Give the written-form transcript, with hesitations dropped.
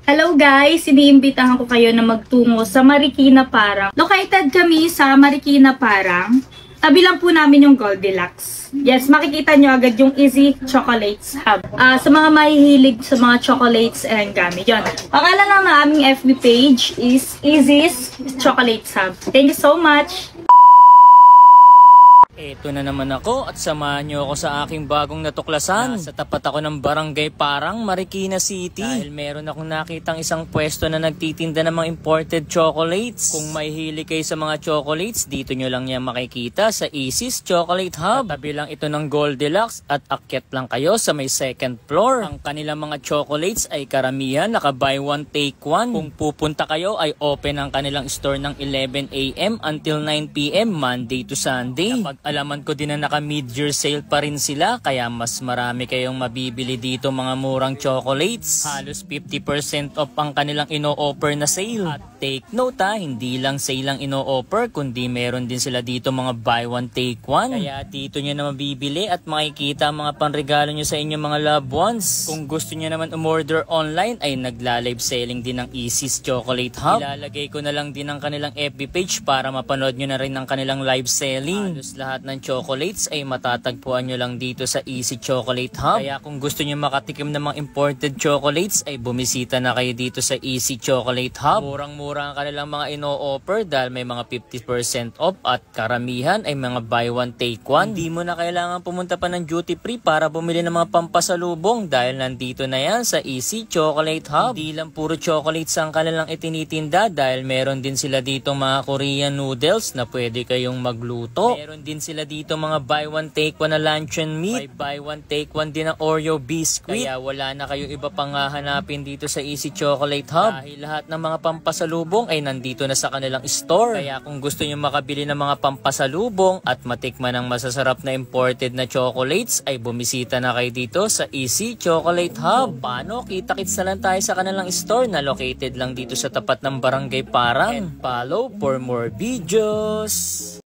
Hello guys! Iniimbitahan ko kayo na magtungo sa Marikina Parang. Located kami sa Marikina Parang. Tabi lang po namin yung Goldilocks. Yes, makikita nyo agad yung Easy Chocolates Hub. Sa mga mahihilig sa mga chocolates and gummy. Yun. Pangalan lang ng aming FB page is Easy's Chocolates Hub. Thank you so much! Eto na naman ako at samahan niyo ako sa aking bagong natuklasan. Sa tapat ako ng Barangay Parang, Marikina City. Dahil meron akong nakitang isang pwesto na nagtitinda ng mga imported chocolates. Kung may hili kayo sa mga chocolates, dito nyo lang yan makikita sa Easy's Chocolate Hub. Tabi lang ito ng Goldilocks at akyat lang kayo sa may second floor. Ang kanilang mga chocolates ay karamihan naka buy one take one. Kung pupunta kayo ay open ang kanilang store ng 11 AM until 9 PM Monday to Sunday. Alaman ko din na naka mid-year sale pa rin sila kaya mas marami kayong mabibili dito mga murang chocolates. Halos 50% off ang kanilang ino-offer na sale. At take note hindi lang sale ang ino-offer kundi meron din sila dito mga buy one take one. Kaya dito nyo na mabibili at makikita ang mga panregalo nyo sa inyong mga loved ones. Kung gusto nyo naman umorder online ay nagla-live selling din ng Easy's Chocolate Hub. Ilalagay ko na lang din ang kanilang FB page para mapanood nyo na rin ang kanilang live selling. Halos lahat ng chocolates ay matatagpuan nyo lang dito sa Easy Chocolate Hub. Kaya kung gusto nyo makatikim ng mga imported chocolates ay bumisita na kayo dito sa Easy Chocolate Hub. Murang-mura ang kanilang mga ino-offer dahil may mga 50% off at karamihan ay mga buy one take one. Hindi mo na kailangan pumunta pa ng duty free para bumili ng mga pampasalubong dahil nandito na yan sa Easy Chocolate Hub. Hindi lang puro chocolates ang kanilang itinitinda dahil meron din sila dito mga Korean noodles na pwede kayong magluto. Meron din sila dito mga buy one take one na luncheon meat. May buy one take one din na Oreo biscuit. Kaya wala na kayong iba pang hahanapin dito sa Easy Chocolate Hub. Dahil lahat ng mga pampasalubong ay nandito na sa kanilang store. Kaya kung gusto nyo makabili ng mga pampasalubong at matikman ng masasarap na imported na chocolates ay bumisita na kayo dito sa Easy Chocolate Hub. Paano? Kita-kits na lang tayo sa kanilang store na located lang dito sa tapat ng Barangay Parang. And follow for more videos.